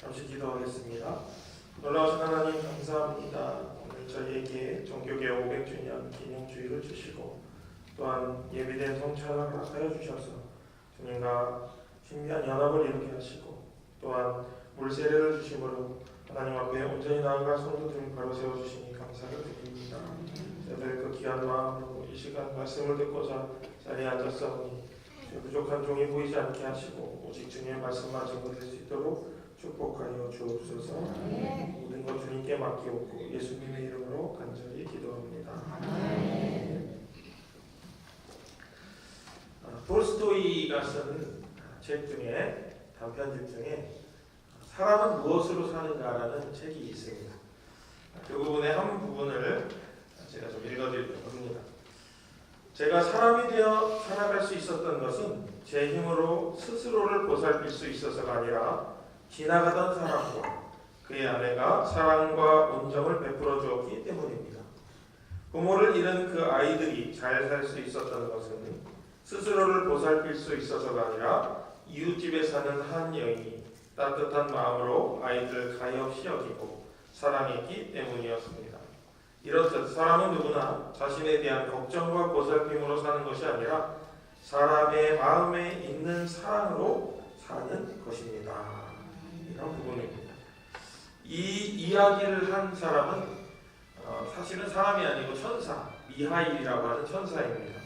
잠시 기도하겠습니다. 놀라우신 하나님 감사합니다. 오늘 저희에게 종교개혁 500주년 기념주일을 주시고 또한 예비된 성찬을 허락하여 주셔서 주님과 신비한 연합을 이루게 하시고 또한 물세례를 주심으로 하나님 앞에 온전히 나아갈 성도들을 바로 세워주시니 감사를 드립니다. 저희들 그 귀한 마음으로 이 시간 말씀을 듣고자 자리에 앉았사오니 부족한 종이 보이지 않게 하시고 오직 주님의 말씀만 증거될 수 있도록 축복하여 주옵소서. 모든 것 주님께 맡기옵고 예수님의 이름으로 간절히 기도합니다. 톨스토이가 쓴 책 중에 단편집 중에 사람은 무엇으로 사는가라는 책이 있습니다. 그 부분의 한 부분을 제가 좀 읽어드리려고 합니다. 제가 사람이 되어 살아갈 수 있었던 것은 제 힘으로 스스로를 보살필 수 있어서가 아니라 지나가던 사람과 그의 아내가 사랑과 온정을 베풀어 주었기 때문입니다. 부모를 잃은 그 아이들이 잘 살 수 있었던 것은 스스로를 보살필 수 있어서가 아니라 이웃집에 사는 한 여인이 따뜻한 마음으로 아이들을 가엾이 여기고 사랑했기 때문이었습니다. 이렇듯 사람은 누구나 자신에 대한 걱정과 보살핌으로 사는 것이 아니라 사람의 마음에 있는 사랑으로 사는 것입니다. 이런 부분입니다. 이 이야기를 한 사람은 사실은 사람이 아니고 천사, 미하일이라고 하는 천사입니다.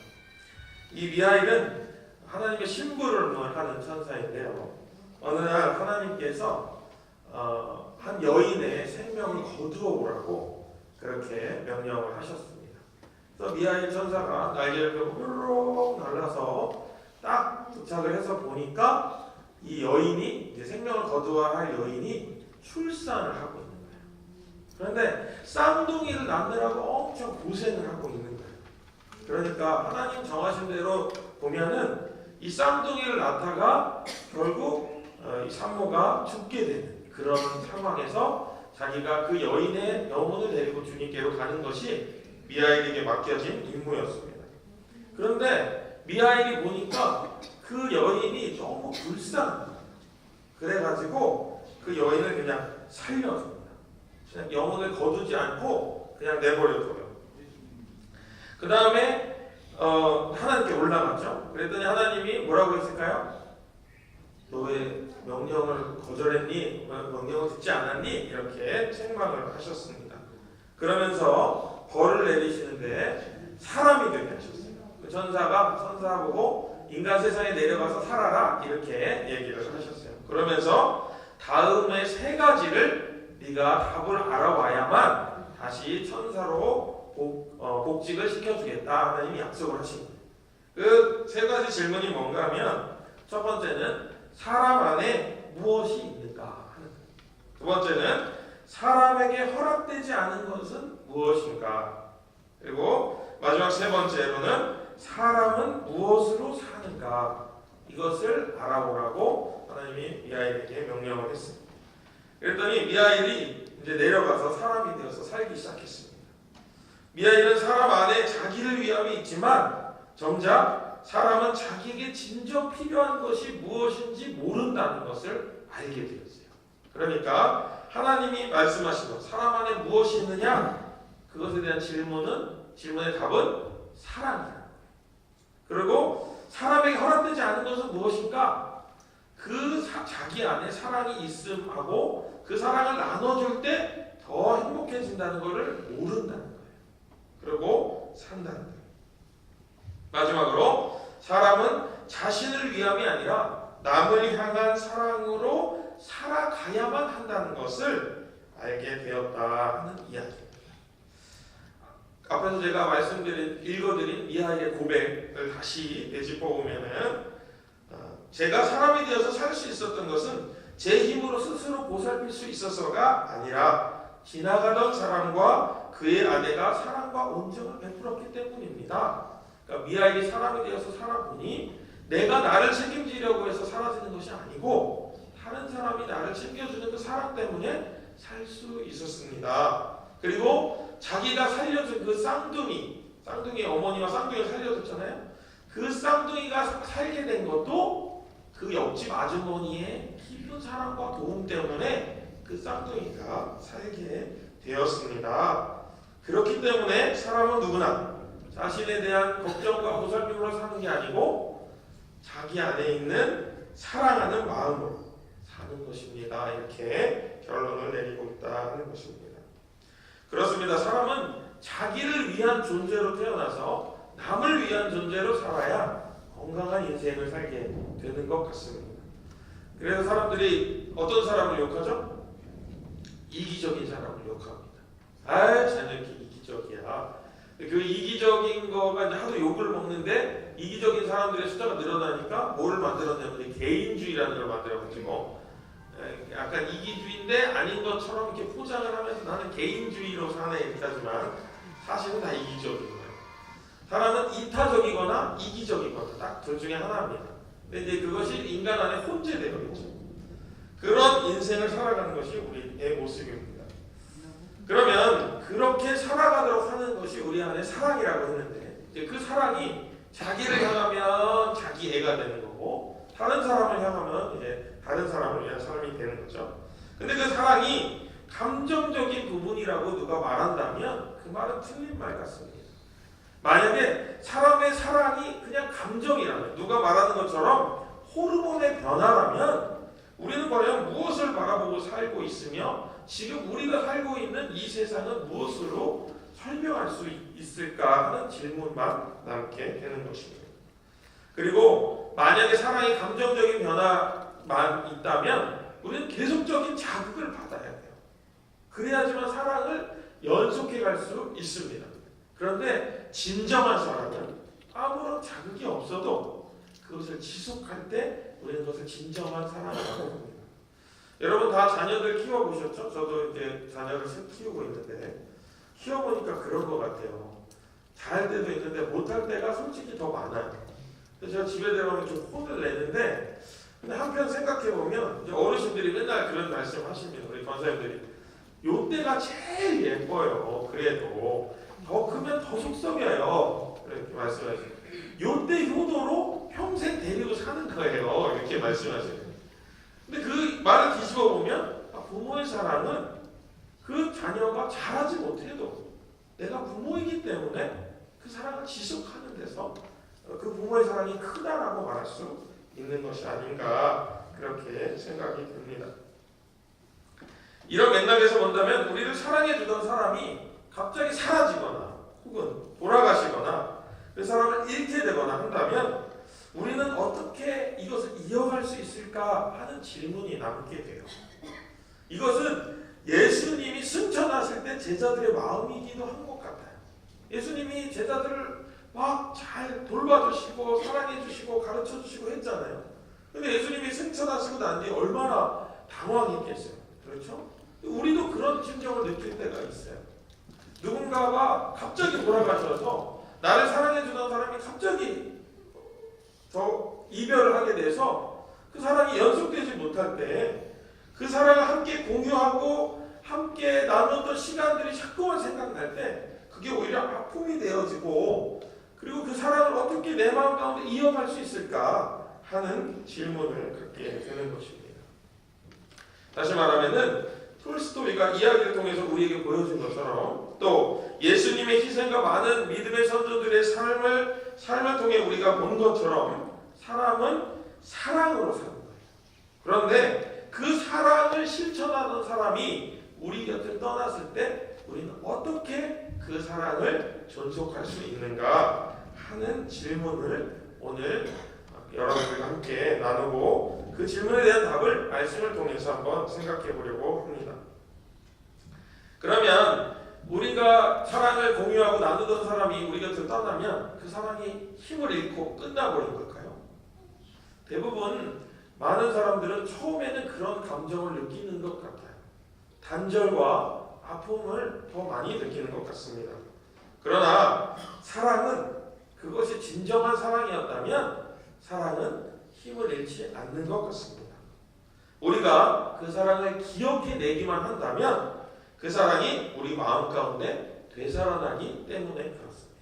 이 미하일은 하나님의 심부름을 하는 천사인데요. 어느 날 하나님께서 한 여인의 생명을 거두어 오라고 그렇게 명령을 하셨습니다. 그래서 미하일 천사가 날개를 펴고 후루룩 날라서 딱 도착을 해서 보니까 이 여인이 이제 생명을 거두어야 할 여인이 출산을 하고 있는 거예요. 그런데 쌍둥이를 낳느라고 엄청 고생을 하고 있는 거예요. 그러니까 하나님 정하신 대로 보면은 이 쌍둥이를 낳다가 결국 이 산모가 죽게 되는 그런 상황에서 자기가 그 여인의 영혼을 데리고 주님께로 가는 것이 미하일에게 맡겨진 임무였습니다. 그런데 미하일이 보니까 그 여인이 너무 불쌍합니다. 그래가지고 그 여인을 그냥 살려줍니다. 그냥 영혼을 거두지 않고 그냥 내버려둬요. 그 다음에 하나님께 올라갔죠. 그랬더니 하나님이 뭐라고 했을까요? 너의 명령을 거절했니? 명령을 듣지 않았니? 이렇게 책망을 하셨습니다. 그러면서 벌을 내리시는데 사람이 되게 하셨어요. 그 천사가 천사 보고 인간 세상에 내려가서 살아라 이렇게 얘기를 하셨어요. 그러면서 다음에 세 가지를 네가 답을 알아와야만 다시 천사로 복직을 시켜주겠다 하나님이 약속을 하신 거예요. 그 세 가지 질문이 뭔가 하면 첫 번째는 사람 안에 무엇이 있는가 하는 거예요. 두 번째는 사람에게 허락되지 않은 것은 무엇인가. 그리고 마지막 세 번째로는 사람은 무엇으로 사는가. 이것을 알아보라고 하나님이 미하일에게 명령을 했습니다. 그랬더니 미하일이 이제 내려가서 사람이 되어서 살기 시작했습니다. 미하일은 사람 안에 자기를 위함이 있지만 정작 사람은 자기에게 진정 필요한 것이 무엇인지 모른다는 것을 알게 되었어요. 그러니까 하나님이 말씀하신 것, 사람 안에 무엇이 있느냐? 그것에 대한 질문의 답은 사랑이라는 거예요. 그리고 사람에게 허락되지 않은 것은 무엇인가? 그 자기 안에 사랑이 있음하고 그 사랑을 나눠줄 때 더 행복해진다는 것을 모른다는 거예요. 그리고 산다는 거예요. 마지막으로 사람은 자신을 위함이 아니라 남을 향한 사랑으로 살아가야만 한다는 것을 알게 되었다 하는 이야기입니다. 앞에서 제가 읽어드린 미하일의 고백을 다시 되짚어보면은 제가 사람이 되어서 살 수 있었던 것은 제 힘으로 스스로 보살필 수 있어서가 아니라 지나가던 사람과 그의 아내가 사랑과 온정을 베풀었기 때문입니다. 그러니까 미하일이 사람이 되어서 살아보니 내가 나를 책임지려고 해서 사라지는 것이 아니고 다른 사람이 나를 챙겨주는 그 사랑 때문에 살 수 있었습니다. 그리고 자기가 살려준 그 쌍둥이 어머니와 쌍둥이를 살려줬잖아요. 그 쌍둥이가 살게 된 것도 그 옆집 아주머니의 깊은 사랑과 도움 때문에 그 쌍둥이가 살게 되었습니다. 그렇기 때문에 사람은 누구나 자신에 대한 걱정과 보살핌으로 사는 게 아니고 자기 안에 있는 사랑하는 마음으로 사는 것입니다. 이렇게 결론을 내리고 있다 하는 것입니다. 그렇습니다. 사람은 자기를 위한 존재로 태어나서 남을 위한 존재로 살아야 건강한 인생을 살게 되는 것 같습니다. 그래서 사람들이 어떤 사람을 욕하죠? 이기적인 사람을 욕합니다. 쟤는 이렇게 이기적이야. 그 이기적인 거가 이제 하도 욕을 먹는데 이기적인 사람들의 숫자가 늘어나니까 뭐를 만들었냐면 개인주의라는 걸 만들어가지고 약간 이기주의인데 아닌 것처럼 이렇게 포장을 하면서 나는 개인주의로 사네 이렇다지만 사실은 다 이기적인 거예요. 사람은 이타적이거나 이기적이거나 딱 둘 중에 하나입니다. 근데 이제 그것이 인간 안에 혼재되어 있죠. 그런 인생을 살아가는 것이 우리의 모습입니다. 그러면 그렇게 살아가도록 하는 것이 우리 안에 사랑이라고 했는데 이제 그 사랑이 자기를 향하면 자기 애가 되는 거고 다른 사람을 향하면 이제 다른 사람을 위한 삶이 되는 거죠. 근데 그 사랑이 감정적인 부분이라고 누가 말한다면 그 말은 틀린 말 같습니다. 만약에 사람의 사랑이 그냥 감정이라면 누가 말하는 것처럼 호르몬의 변화라면 우리는 과연 무엇을 바라보고 살고 있으며 지금 우리가 살고 있는 이 세상은 무엇으로 설명할 수 있을까 하는 질문만 남게 되는 것입니다. 그리고 만약에 사랑이 감정적인 변화만 있다면 우리는 계속적인 자극을 받아야 돼요. 그래야지만 사랑을 연속해 갈 수 있습니다. 그런데 진정한 사랑은 아무런 자극이 없어도 그것을 지속할 때 우리는 그것을 진정한 사랑이라고 합니다. 여러분 다 자녀들 키워보셨죠? 저도 이제 자녀를 키우고 있는데 키워보니까 그런 것 같아요. 잘 때도 있는데 못할 때가 솔직히 더 많아요. 그래서 제가 집에 들어가면 좀 혼을 내는데 근데 한편 생각해보면 어르신들이 맨날 그런 말씀 하십니다. 우리 권사님들이 요때가 제일 예뻐요. 그래도 더 크면 더 속썩여요. 이렇게 말씀하시죠. 요때 효도로 평생 데리고 사는 거예요. 이렇게 말씀하시는. 근데 그 말을 뒤집어 보면 부모의 사랑은 그 자녀가 잘하지 못해도 내가 부모이기 때문에 그 사랑을 지속하는 데서 그 부모의 사랑이 크다라고 말할 수 있는 것이 아닌가 그렇게 생각이 듭니다. 이런 맥락에서 본다면 우리를 사랑해 주던 사람이 갑자기 사라지거나 혹은 돌아가시거나 그 사람을 잃게 되거나 한다면 우리는 어떻게 이것을 이어갈 수 있을까 하는 질문이 남게 돼요. 이것은 예수님이 승천하실 때 제자들의 마음이기도 한 것 같아요. 예수님이 제자들을 막 잘 돌봐주시고 사랑해주시고 가르쳐주시고 했잖아요. 근데 예수님이 승천하시고 난 뒤에 얼마나 당황했겠어요. 그렇죠? 우리도 그런 심정을 느낄 때가 있어요. 누군가가 갑자기 돌아가셔서 나를 사랑해주던 사람이 갑자기 더 이별을 하게 돼서 그 사랑이 연속되지 못할 때 그 사랑을 함께 공유하고 함께 나눴던 시간들이 자꾸만 생각날 때 그게 오히려 아픔이 되어지고 그리고 그 사랑을 어떻게 내 마음 가운데 이어갈 수 있을까 하는 질문을 갖게 되는 것입니다. 다시 말하면은 톨스토이가 이야기를 통해서 우리에게 보여준 것처럼 또 예수님의 희생과 많은 믿음의 선조들의 삶을 통해 우리가 본 것처럼 사람은 사랑으로 사는 거예요. 그런데 그 사랑을 실천하던 사람이 우리 곁을 떠났을 때 우리는 어떻게 그 사랑을 존속할 수 있는가 하는 질문을 오늘 여러분들과 함께 나누고 그 질문에 대한 답을 말씀을 통해서 한번 생각해 보려고 합니다. 그러면 우리가 사랑을 공유하고 나누던 사람이 우리 곁을 떠나면 그 사랑이 힘을 잃고 끝나버린 걸까요? 대부분 많은 사람들은 처음에는 그런 감정을 느끼는 것 같아요. 단절과 아픔을 더 많이 느끼는 것 같습니다. 그러나 사랑은 그것이 진정한 사랑이었다면 사랑은 힘을 잃지 않는 것 같습니다. 우리가 그 사랑을 기억해내기만 한다면 그 사랑이 우리 마음 가운데 되살아나기 때문에 그렇습니다.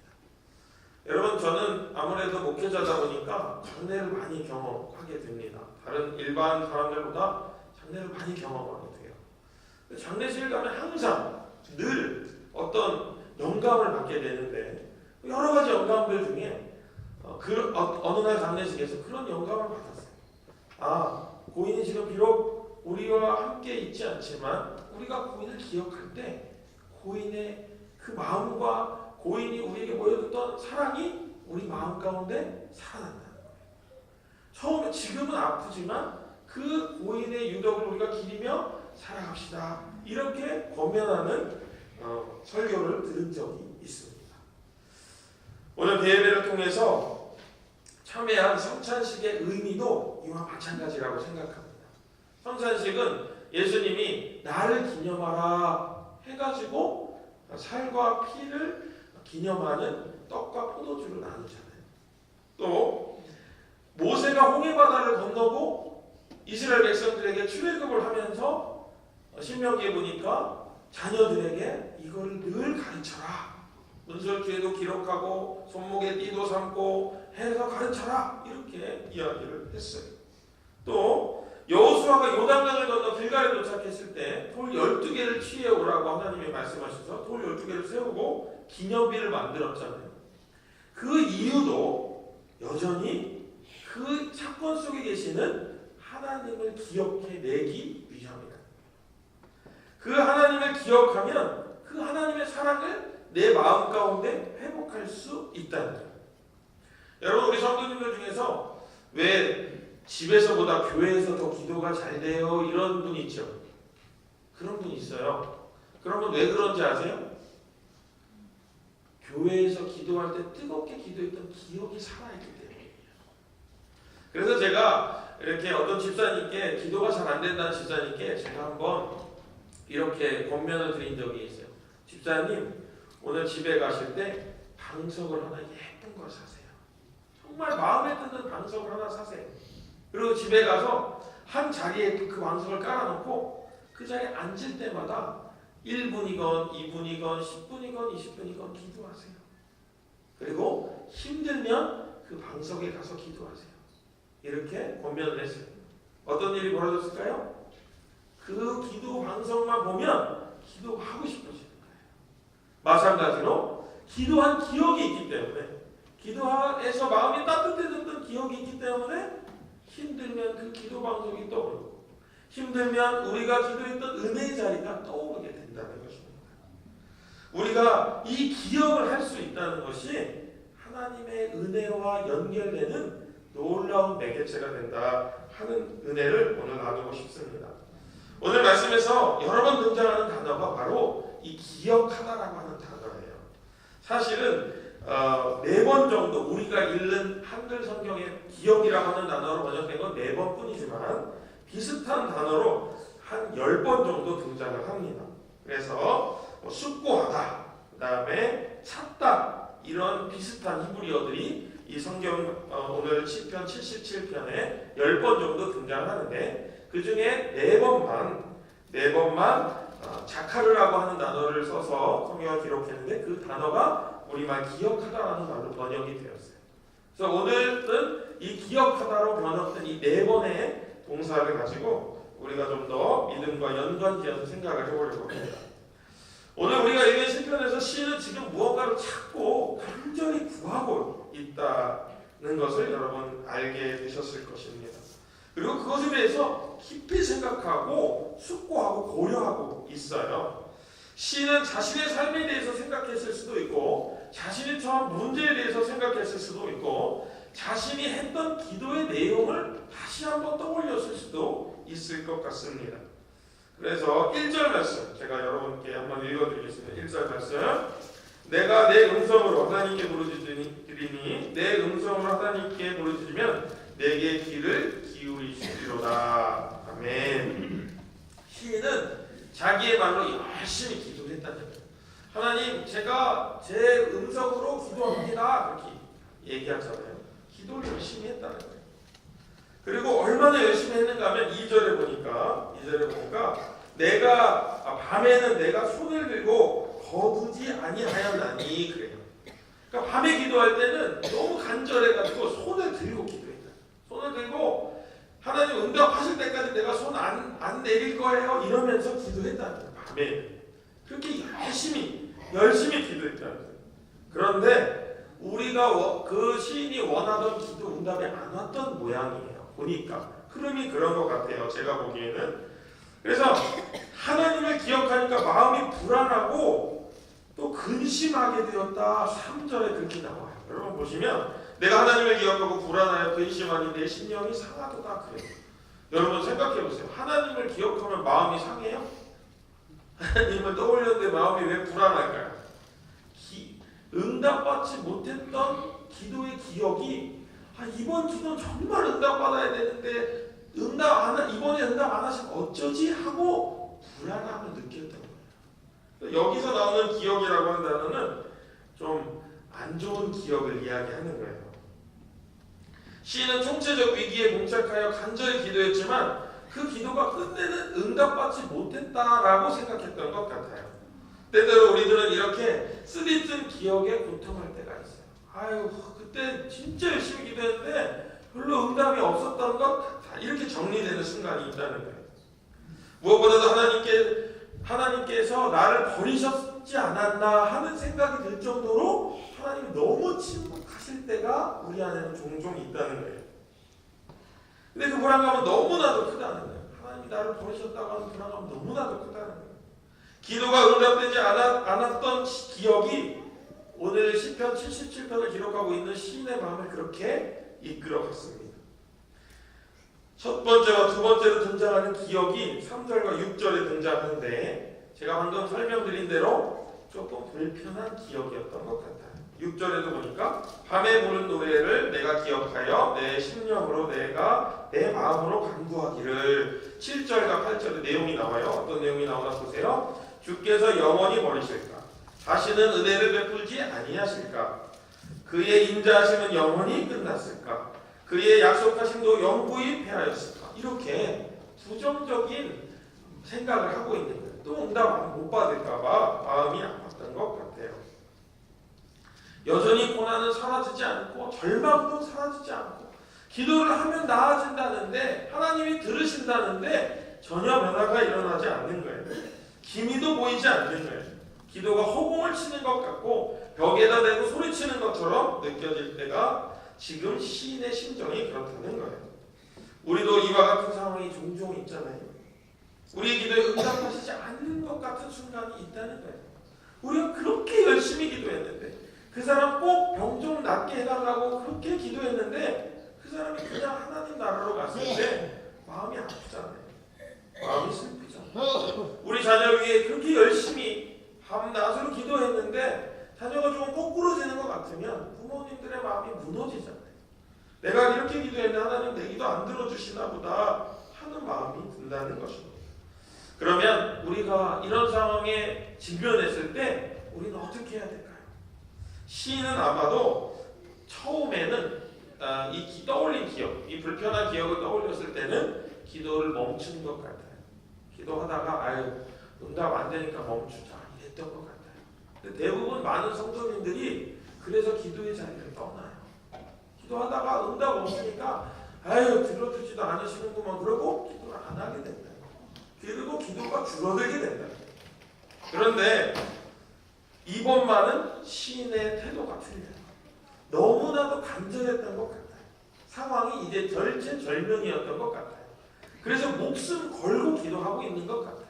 여러분 저는 아무래도 목회자다 보니까 장례를 많이 경험하게 하게 됩니다. 다른 일반 사람들보다 장례를 많이 경험하게 돼요. 장례식을 가면 항상 늘 어떤 영감을 받게 되는데 여러 가지 영감들 중에 어느 날 장례식에서 그런 영감을 받았어요. 아, 고인이 지금 비록 우리와 함께 있지 않지만 우리가 고인을 기억할 때 고인의 그 마음과 고인이 우리에게 보여줬던 사랑이 우리 마음 가운데 살아난다는 거예요. 지금은 아프지만 그 고인의 유덕을 우리가 기리며 살아갑시다. 이렇게 권면하는 설교를 들은 적이 있습니다. 오늘 대예배를 통해서 참여한 성찬식의 의미도 이와 마찬가지라고 생각합니다. 성찬식은 예수님이 나를 기념하라 해가지고 살과 피를 기념하는 떡과 포도주를 나누잖아요. 또 모세가 홍해바다를 건너고 이스라엘 백성들에게 출애굽을 하면서 신명기에 보니까 자녀들에게 이걸 늘 가르쳐라. 문설주에도 기록하고 손목에 띠도 삼고 해서 가르쳐라. 이렇게 이야기를 했어요. 또 여호수아가 요단강을 건너 길갈에 도착했을 때 돌 12개를 취해 오라고 하나님이 말씀하셔서 돌 12개를 세우고 기념비를 만들었잖아요. 그 이유도 여전히 그 사건 속에 계시는 하나님을 기억해내기 위함이다. 그 하나님을 기억하면 그 하나님의 사랑을 내 마음 가운데 회복할 수 있다는 거예요. 여러분, 우리 성도님들 중에서 왜 집에서보다 교회에서 더 기도가 잘 돼요? 이런 분 있죠. 그런 분 있어요. 그러면 왜 그런지 아세요? 교회에서 기도할 때 뜨겁게 기도했던 기억이 살아있기 때문이에요. 그래서 제가 이렇게 어떤 집사님께 기도가 잘 안 된다는 집사님께 제가 한번 이렇게 권면을 드린 적이 있어요. 집사님, 오늘 집에 가실 때 방석을 하나 예쁜 걸 사세요. 정말 마음에 드는 방석을 하나 사세요. 그리고 집에 가서 한 자리에 그 방석을 깔아놓고 그 자리에 앉을 때마다 1분이건 2분이건 10분이건 20분이건 기도하세요. 그리고 힘들면 그 방석에 가서 기도하세요. 이렇게 권면을 했어요. 어떤 일이 벌어졌을까요? 그 기도 방석만 보면 기도가 하고 싶어지는 거예요. 마찬가지로 기도한 기억이 있기 때문에, 기도에서 마음이 따뜻해졌던 기억이 있기 때문에 힘들면 그 기도 방송이 떠오르고, 힘들면 우리가 기도했던 은혜의 자리가 떠오르게 된다는 것입니다. 우리가 이 기억을 할 수 있다는 것이 하나님의 은혜와 연결되는 놀라운 매개체가 된다 하는 은혜를 오늘 나누고 싶습니다. 오늘 말씀에서 여러 번 등장하는 단어가 바로 이 기억하다라고 하는 단어예요. 사실은 4번 정도 우리가 읽는 한글 성경의 기억이라고 하는 단어로 번역된 건 4번 뿐이지만 비슷한 단어로 한 10번 정도 등장을 합니다. 그래서 숙고하다, 그 다음에 찾다, 이런 비슷한 히브리어들이 이 성경 오늘 시편 77편에 10번 정도 등장하는데 그 중에 4번만 자카르라고 하는 단어를 써서 성경을 기록했는데 그 단어가 우리말 기억하다라는 말로 번역이 되었어요. 그래서 오늘은 이 기억하다로 번역된 이 4번의 동사를 가지고 우리가 좀 더 믿음과 연관지어서 생각을 해보려고 합니다. 오늘 우리가 읽은 시편에서 시인은 지금 무언가를 찾고 간절히 구하고 있다는 것을 여러분 알게 되셨을 것입니다. 그리고 그것에 대해서 깊이 생각하고 숙고하고 고려하고 있어요. 시인은 자신의 삶에 대해서 생각했을 수도 있고 자신이 처한 문제에 대해서 생각했을 수도 있고 자신이 했던 기도의 내용을 다시 한번 떠올렸을 수도 있을 것 같습니다. 그래서 1절 말씀 제가 여러분께 한번 읽어드리겠습니다. 1절 말씀, 내가 내 음성으로 하나님께 부르짖으니 내 음성으로 하나님께 부르짖으면 내게 귀를 기울이시리로다. 아멘. 시인은 자기의 말로 열심히 기도했다는 거예요. 하나님, 제가 제 음성으로 기도합니다. 이렇게 얘기하잖아요. 기도를 열심히 했다는 거예요. 그리고 얼마나 열심히 했는가 하면 2절에 보니까 내가 밤에는 내가 손을 들고 거두지 아니하였나니 그래요. 그러니까 밤에 기도할 때는 너무 간절해가지고 손을 들고 기도했다. 손을 들고 하나님 응답하실 때까지 내가 손 안 내릴 거예요 이러면서 기도했다는 거예요. 밤에 그렇게 열심히 기도했다는 거예요. 그런데 우리가 그 시인이 원하던 기도 응답이 안 왔던 모양이에요. 보니까 흐름이 그런 것 같아요. 제가 보기에는. 그래서 하나님을 기억하니까 마음이 불안하고 또 근심하게 되었다. 3절에 그렇게 나와요. 여러분 보시면 내가 하나님을 기억하고 불안하여 근심하니 내 심령이 상하도다 그래요. 여러분 생각해 보세요. 하나님을 기억하면 마음이 상해요? 하나님을 떠올렸는데 마음이 왜 불안할까요? 응답받지 못했던 기도의 기억이 이번 기도는 정말 응답받아야 되는데 이번에 응답 안 하시면 어쩌지 하고 불안함을 느꼈던 거예요. 여기서 나오는 기억이라고 하는 단어는 좀 안 좋은 기억을 이야기하는 거예요. 시인은 총체적 위기에 봉착하여 간절히 기도했지만 그 기도가 끝내는 응답받지 못했다라고 생각했던 것 같아요. 때때로 우리들은 이렇게 쓰디쓴 기억에 고통할 때가 있어요. 아유 그때 진짜 열심히 기도했는데 별로 응답이 없었던 것 같아. 이렇게 정리되는 순간이 있다는 거예요. 무엇보다도 하나님께서 나를 버리셨지 않았나 하는 생각이 들 정도로 하나님이 너무 침묵하실 때가 우리 안에는 종종 있다는 거예요. 근데 그 불안감은 너무나도 크다는 거예요. 하나님이 나를 버리셨다고 하는 불안감은 너무나도 크다는 거예요. 기도가 응답되지 않았던 기억이 오늘 시편 77편을 기록하고 있는 시인의 마음을 그렇게 이끌어갔습니다. 첫 번째와 두 번째로 등장하는 기억이 3절과 6절에 등장하는데 제가 방금 설명드린 대로 조금 불편한 기억이었던 것 같아요. 6절에도 보니까 밤에 부른 노래를 내가 기억하여 내 심령으로 내가 내 마음으로 간구하기를. 7절과 8절의 내용이 나와요. 어떤 내용이 나오나 보세요. 주께서 영원히 버리실까? 다시는 은혜를 베풀지 아니하실까? 그의 인자하심은 영원히 끝났을까? 그의 약속하심도 영구히 패하였을까? 이렇게 부정적인 생각을 하고 있는 거예요. 또 응답 못 받을까 봐 마음이 아팠던 것 같아요. 여전히 고난은 사라지지 않고 절망도 사라지지 않고 기도를 하면 나아진다는데 하나님이 들으신다는데 전혀 변화가 일어나지 않는 거예요. 기미도 보이지 않는 거예요. 기도가 허공을 치는 것 같고 벽에다 대고 소리치는 것처럼 느껴질 때가 지금 시인의 심정이 그렇다는 거예요. 우리도 이와 같은 상황이 종종 있잖아요. 우리의 기도에 응답하시지 않는 것 같은 순간이 있다는 거예요. 우리가 그렇게 열심히 기도했는데 그 사람 꼭 병 좀 낫게 해달라고 그렇게 기도했는데 그 사람이 그냥 하나님 나라로 갔을 때 마음이 아프잖아요. 마음이 슬프잖아요. 우리 자녀 위해 그렇게 열심히 밤낮으로 기도했는데 자녀가 좀 거꾸로지는 것 같으면 부모님들의 마음이 무너지잖아요. 내가 이렇게 기도했는데 하나님 내 기도 안 들어주시나 보다 하는 마음이 든다는 것입니다. 그러면 우리가 이런 상황에 직면했을 때 우리는 어떻게 해야 될까요? 시인은 아마도 처음에는 떠올린 기억, 이 불편한 기억을 떠올렸을 때는 기도를 멈춘 것 같아요. 기도하다가 응답 안 되니까 멈추자 이랬던 것 같아요. 근데 대부분 많은 성도님들이 그래서 기도의 자리를 떠나요. 기도하다가 응답 없으니까 들어주지도 않으시는구만 그러고 기도를 안 하게 된다. 그리고 기도가 줄어들게 된다. 그런데 이번만은 시인의 태도가 틀려요. 너무나도 간절했던 것 같아요. 상황이 이제 절체절명이었던 것 같아요. 그래서 목숨 걸고 기도하고 있는 것 같아요.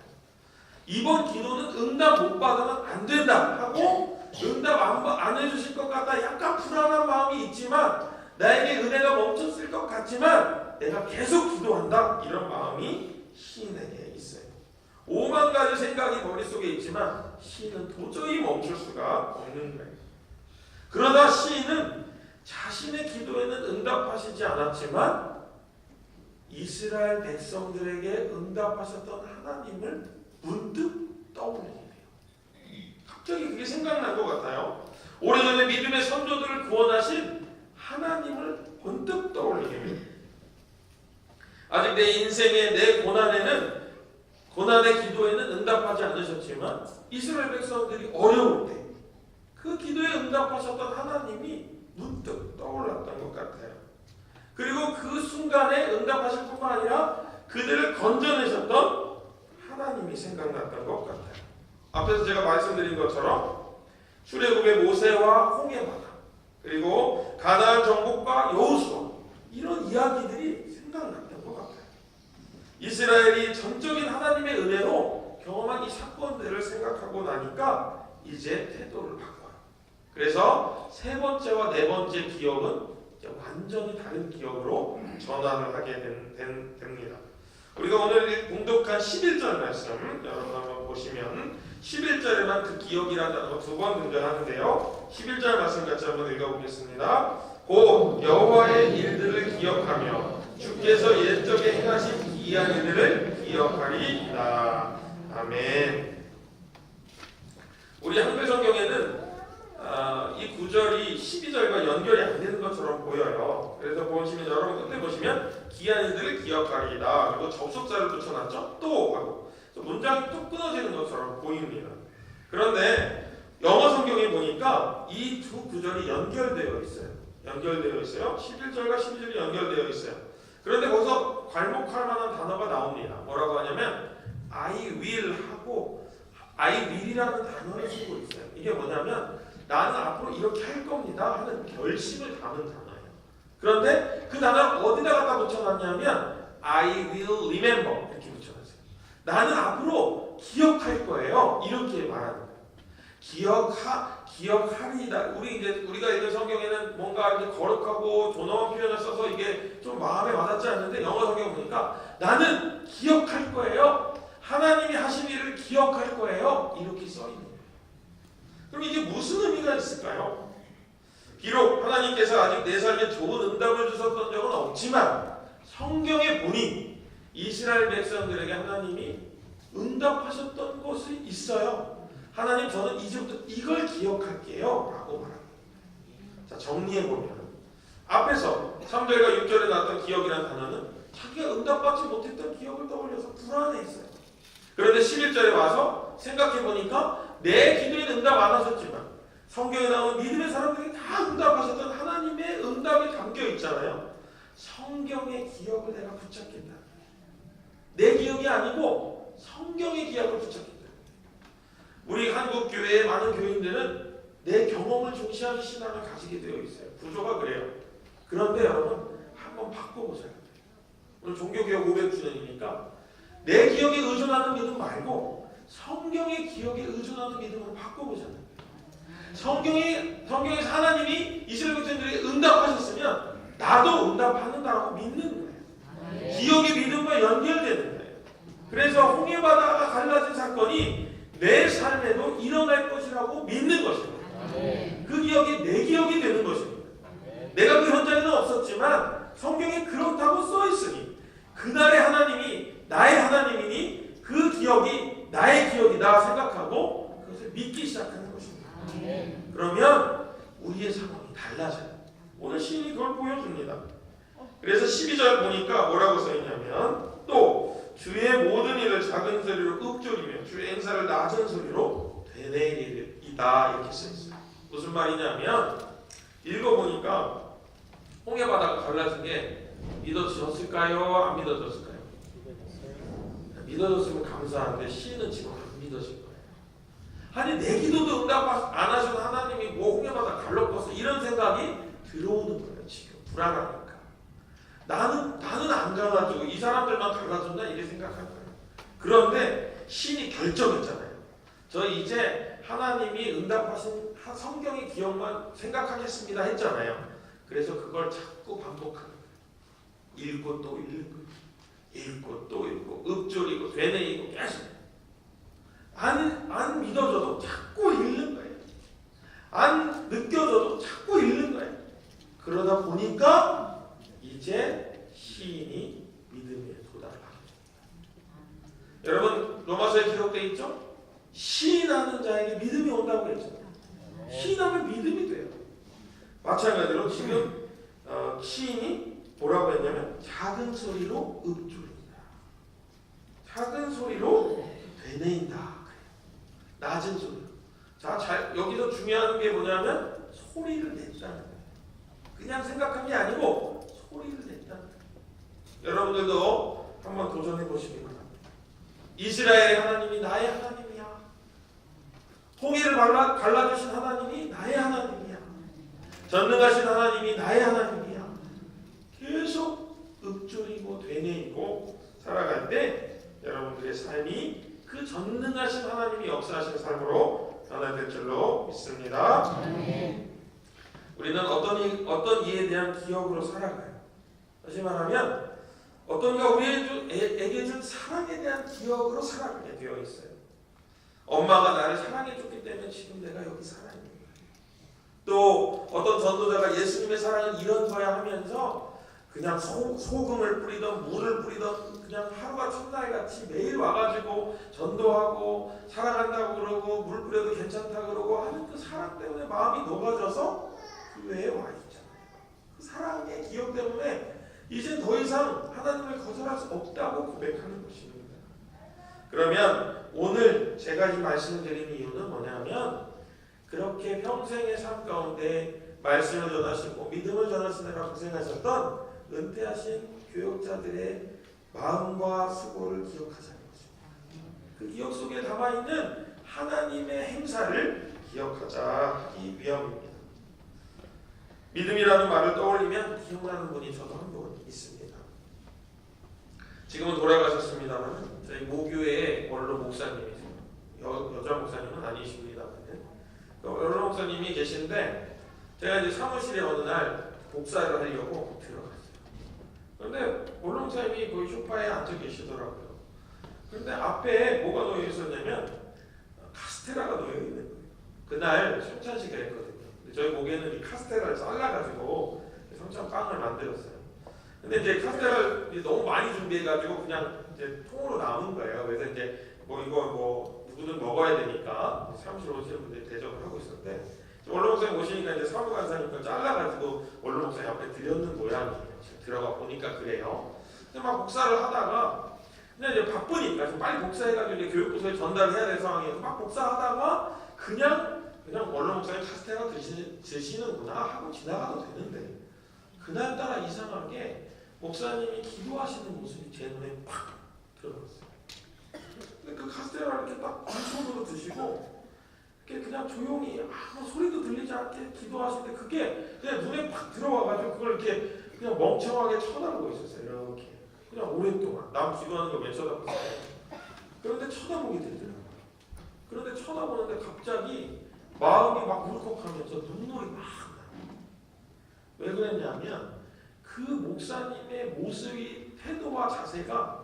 이번 기도는 응답 못 받으면 안 된다 하고 응답 안 해주실 것 같다 약간 불안한 마음이 있지만 나에게 은혜가 멈췄을 것 같지만 내가 계속 기도한다 이런 마음이 시인에게 있어요. 5만 가지 생각이 머릿속에 있지만 시인은 도저히 멈출 수가 없는 거예요. 그러다 시인은 자신의 기도에는 응답하시지 않았지만 이스라엘 백성들에게 응답하셨던 하나님을 문득 떠올리게 돼요. 갑자기 그게 생각난 것 같아요. 오래전에 믿음의 선조들을 구원하신 하나님을 번뜩 떠올리게 돼요. 아직 내 인생의 내 고난의 기도에는 응답하지 않으셨지만 이스라엘 백성들이 어려울 때 그 기도에 응답하셨던 하나님이 문득 떠올랐던 것 같아요. 그리고 그 순간에 응답하실 뿐만 아니라 그들을 건져내셨던 하나님이 생각났던 것 같아요. 앞에서 제가 말씀드린 것처럼 출애굽의 모세와 홍해바다, 그리고 가나안 정복과 여호수아, 이런 이야기들이 생각났던 것 같아요. 이스라엘이 전적인 하나님의 은혜로 경험한 이 사건들을 생각하고 나니까 이제 태도를 바꿔요. 그래서 세 번째와 네 번째 기억은 이제 완전히 다른 기억으로 전환을 하게 됩니다. 우리가 오늘 봉독한 11절 말씀 여러분 한번 보시면 11절에만 그 기억이라는 단어가 두 번 등장하는데요. 11절 말씀 같이 한번 읽어보겠습니다. 곧 여호와의 일들을 기억하며 주께서 옛적에 행하신 기이한 일들을 기억하리이다. 아멘. 우리 한글 성경에는 이 구절이 12절과 연결이 안 되는 것처럼 보여요. 그래서 보시면 여러분 끝에 보시면 기이한 일들을 기억하리이다. 그리고 접속사를 붙여놨죠. 또 하고 문장이 또 끊어지는 것처럼 보입니다. 그런데 영어 성경에 보니까 이 두 구절이 연결되어 있어요. 11절과 12절이 연결되어 있어요. 그런데 거기서 괄목할 만한 단어가 나옵니다. 뭐라고 하냐면 I will 하고 I will이라는 단어를 쓰고 있어요. 이게 뭐냐면 나는 앞으로 이렇게 할 겁니다 하는 결심을 담은 단어예요. 그런데 그 단어를 어디다 갖다 붙여놨냐면 I will remember 이렇게 붙여놨어요. 나는 앞으로 기억할 거예요. 이렇게 말하는 거예요. 기억하리다. 우리가 읽은 성경에는 뭔가 이렇게 거룩하고 존엄한 표현을 써서 이게 좀 마음에 와닿지 않는데 영어 성경 보니까 나는 기억할 거예요. 하나님이 하신 일을 기억할 거예요. 이렇게 써 있는 거예요. 그럼 이게 무슨 의미가 있을까요? 비록 하나님께서 아직 내 삶에 좋은 응답을 주셨던 적은 없지만 성경에 보니 이스라엘 백성들에게 하나님이 응답하셨던 것이 있어요. 하나님, 저는 이제부터 이걸 기억할게요 라고 말합니다. 자, 정리해보면 앞에서 3절과 6절에 나왔던 기억이라는 단어는 자기가 응답받지 못했던 기억을 떠올려서 불안해했어요. 그런데 11절에 와서 생각해보니까 내 기도에는 응답 안 하셨지만 성경에 나오는 믿음의 사람들이 다 응답하셨던 하나님의 응답이 담겨 있잖아요. 성경의 기억을 내가 붙잡겠다. 내 기억이 아니고 성경의 기억을 붙잡겠다. 우리 한국 교회의 많은 교인들은 내 경험을 중시하는 신앙을 가지게 되어 있어요. 구조가 그래요. 그런데 여러분 한번 바꿔보셔야 돼요. 오늘 종교개혁 500주년이니까 내 기억에 의존하는 믿음 말고 성경의 기억에 의존하는 믿음으로 바꿔보셔야 돼요. 성경에서 하나님이 이스라엘 백성들에게 응답하셨으면 나도 응답하는다라고 믿는 거예요. 기억의 믿음과 연결되는 거예요. 그래서 홍해바다가 갈라진 사건이 내 삶에도 일어날 것이라고 믿는 것입니다. 그 기억이 내 기억이 되는 것입니다. 내가 그 현장에는 없었지만 성경에 그렇다고 써 있으니 그날의 하나님이 나의 하나님이니 그 기억이 나의 기억이다 생각하고 그것을 믿기 시작하는 것입니다. 그러면 우리의 상황이 달라져요. 오늘 시인이 그걸 보여줍니다. 그래서 12절 보니까 뭐라고 써있냐면 또 주의 모든 일을 작은 소리로 읊조리며 주의 행사를 낮은 소리로 되뇌이리이다 이렇게 써있어요. 무슨 말이냐면 읽어보니까 홍해바다가 갈라진 게 믿어졌을까요? 안 믿어졌을까요? 믿어졌으면 감사한데 시인은 지금 안 믿어질 거예요. 아니 내 기도도 응답 안 하셔도 하나님이 뭐 홍해바다 갈라버렸어 이런 생각이 들어오는 거예요. 지금 불안하니까. 나는 안 갈라지고 이 사람들만 갈라준다 이렇게 생각할 거예요. 그런데 신이 결정했잖아요. 저 이제 하나님이 응답하신 성경의 기억만 생각하겠습니다 했잖아요. 그래서 그걸 자꾸 반복하는 거예요. 읽고 또 읽고 읽고 또 읽고 읊조리고 되뇌이고 계속 안 믿어져도 자꾸 읽는 거예요. 안 느껴져도 자꾸 읽는 거예요. 그러다 보니까 이제 시인이 믿음에 도달하게 됩니다. 여러분 로마서에 기록되어 있죠? 시인하는 자에게 믿음이 온다고 했죠. 시인하면 믿음이 돼요. 마찬가지로 지금 시인이 뭐라고 했냐면 작은 소리로 읊조린다. 작은 소리로 되뇌인다. 낮은 소리로. 자, 여기서 중요한 게 뭐냐면 소리를 냈다는 거예요. 그냥 생각한 게 아니고 소리를 냈다. 여러분들도 한번 도전해 보시기 바랍니다. 이스라엘의 하나님이 나의 하나님이야. 홍해를 갈라주신 하나님이 나의 하나님이야. 전능하신 하나님이 나의 하나님이야. 계속 읊조리고 되뇌이고 살아갈 때 여러분들의 삶이 그 전능하신 하나님이 역사하신 삶으로 변화될 줄로 믿습니다. 우리는 어떤 이에 대한 기억으로 살아가요. 다시 말하면 어떤 이가 우리에게 준 사랑에 대한 기억으로 살아가게 되어 있어요. 엄마가 나를 사랑해줬기 때문에 지금 내가 여기 살아있는 거예요. 또 어떤 전도자가 예수님의 사랑은 이런 거야 하면서 그냥 소금을 뿌리던 물을 뿌리던 그냥 하루가 첫날 같이 매일 와가지고 전도하고 사랑한다고 그러고 물 뿌려도 괜찮다 그러고 하는 그 사랑 때문에 마음이 녹아져서 교회에 와 있잖아요. 그 사랑의 기억 때문에 이제 더 이상 하나님을 거절할 수 없다고 고백하는 것입니다. 그러면 오늘 제가 이 말씀을 드리는 이유는 뭐냐면 그렇게 평생의 삶 가운데 말씀을 전하시고 믿음을 전하시느라 고생하셨던 은퇴하신 교역자들의 마음과 수고를 기억하자는 것입니다. 그 기억 속에 담아있는 하나님의 행사를 기억하자 하기 위함입니다. 믿음이라는 말을 떠올리면 기억나는 분이 저도 한 분 있습니다. 지금은 돌아가셨습니다만 저희 모교의 원로 목사님이세요. 여자 목사님은 아니십니다만 원로 목사님이 계신데 제가 이제 사무실에 어느 날 복사를 하려고 들어갔어요. 그런데 원로 목사님이 거기 소파에 앉아 계시더라고요. 그런데 앞에 뭐가 놓여 있었냐면 카스테라가 놓여 있는 거예요. 그날 성찬식을 했거든요. 저희 목에는 이 카스테라를 잘라가지고 성찬빵을 만들었어요. 근데 이제 카스테라를 너무 많이 준비해가지고 그냥 이제 통으로 남은 거예요. 그래서 이제 이거 누구든 먹어야 되니까 사무실 오시는 분들이 대접을 하고 있었는데 원로 목사님 오시니까 이제 사무관사님 걸 잘라가지고 원로 목사님 앞에 드렸는 모양이에요. 들어가 보니까 그래요. 근데 막 복사를 하다가 근데 이제 바쁘니까 좀 빨리 복사해가지고 이제 교육부서에 전달을 해야 될 상황이어서 막 복사하다가 그냥 원로 목사님 카스테라 드시는구나 하고 지나가도 되는데 그날따라 이상하게 목사님이 기도하시는 모습이 제 눈에 팍 들어갔어요. 근데 그 카스테라를 이렇게 딱 빈손으로 드시고 이렇게 그냥 조용히 아무 소리도 들리지 않게 기도하시는데 그게 그냥 눈에 팍 들어와가지고 그걸 이렇게 그냥 멍청하게 쳐다보고 있었어요. 이렇게 그냥 오랫동안 남 기도하는 거 왜 쳐다보세요? 그런데 쳐다보게 되더라고요. 그런데 쳐다보는데 갑자기 마음이 막 울컥하면서 눈물이 막 나요. 왜 그랬냐면 그 목사님의 모습이 태도와 자세가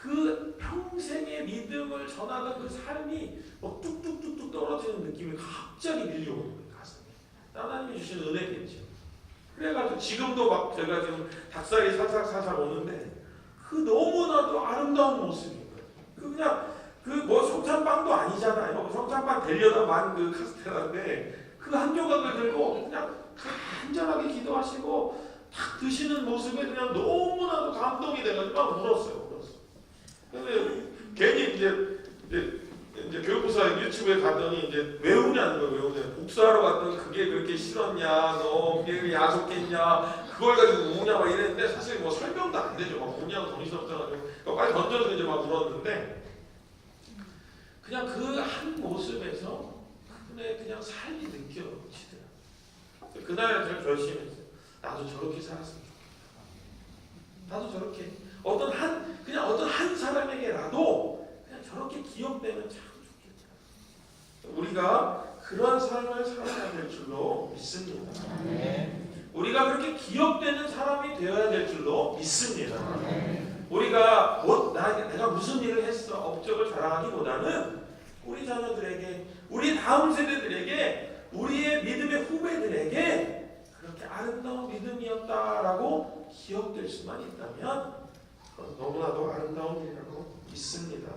그 평생의 믿음을 전하던 그 삶이 뚝뚝뚝뚝 떨어지는 느낌이 갑자기 밀려오는 거예요. 가슴에. 하나님이 주신 은혜겠죠. 그래가지고 지금도 막 제가 지금 닭살이 살살살살 오는데 그 너무나도 아름다운 모습인 거예요. 그냥 성찬빵도 아니잖아요. 성찬빵 되려다 만 그 카스테라인데 그 한 조각을 들고 그냥 간절하게 기도하시고 탁 드시는 모습에 그냥 너무나도 감동이 돼가지고 막 울었어요. 근데 괜히 이제 교육부사 유튜브에 갔더니 이제 왜 우냐는 거예요. 왜 우냐. 복사하러 갔더니 그게 그렇게 싫었냐, 너 그게 야속했냐, 그걸 가지고 우냐 막 이랬는데 사실 뭐 설명도 안 되죠. 막 우냐고 정신없어가지고 빨리 던져서 이제 막 울었는데 그냥 그 한 모습에서 그분의 그냥 삶이 느껴지더라고요. 그날 제가 결심했어요. 나도 저렇게 살았으면 좋겠다. 나도 저렇게 어떤 한 사람에게라도 그냥 저렇게 기억되면 참 좋겠다. 우리가 그런 삶을 살아야 될 줄로 믿습니다. 우리가 그렇게 기억되는 사람이 되어야 될 줄로 믿습니다. 우리가 내가 무슨 일을 했어 업적을 자랑하기보다는 우리 자녀들에게, 우리 다음 세대들에게, 우리의 믿음의 후배들에게 그렇게 아름다운 믿음이었다라고 기억될 수만 있다면 너무나도 아름다운 일이라고 믿습니다.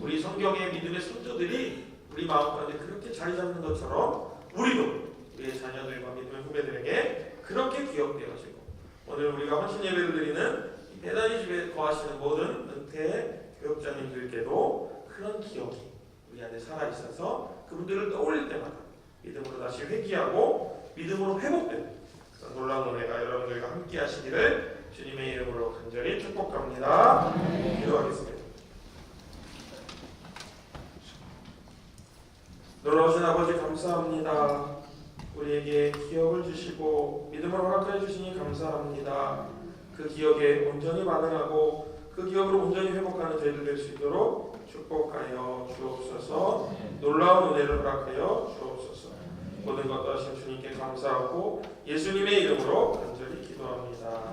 우리 성경의 믿음의 선조들이 우리 마음 가운데 그렇게 자리 잡는 것처럼 우리도 우리의 자녀들과 믿음의 후배들에게 그렇게 기억되어지고 오늘 우리가 헌신 예배를 드리는 대단히 집에 거하시는 모든 은퇴 교역자님들께도 그런 기억이 우리 안에 살아있어서 그분들을 떠올릴 때마다 믿음으로 다시 회귀하고 믿음으로 회복되는 놀라운 은혜가 여러분들과 함께 하시기를 주님의 이름으로 간절히 축복합니다. 기도하겠습니다. 놀라우신 아버지 감사합니다. 우리에게 기억을 주시고 믿음을 허락해 주시니 감사합니다. 그 기억에 온전히 반응하고 그 기억으로 온전히 회복하는 저희들 될 수 있도록 축복하여 주옵소서. 놀라운 은혜를 허락하여 주옵소서. 모든 것 하신 주님께 감사하고 예수님의 이름으로 간절히 기도합니다.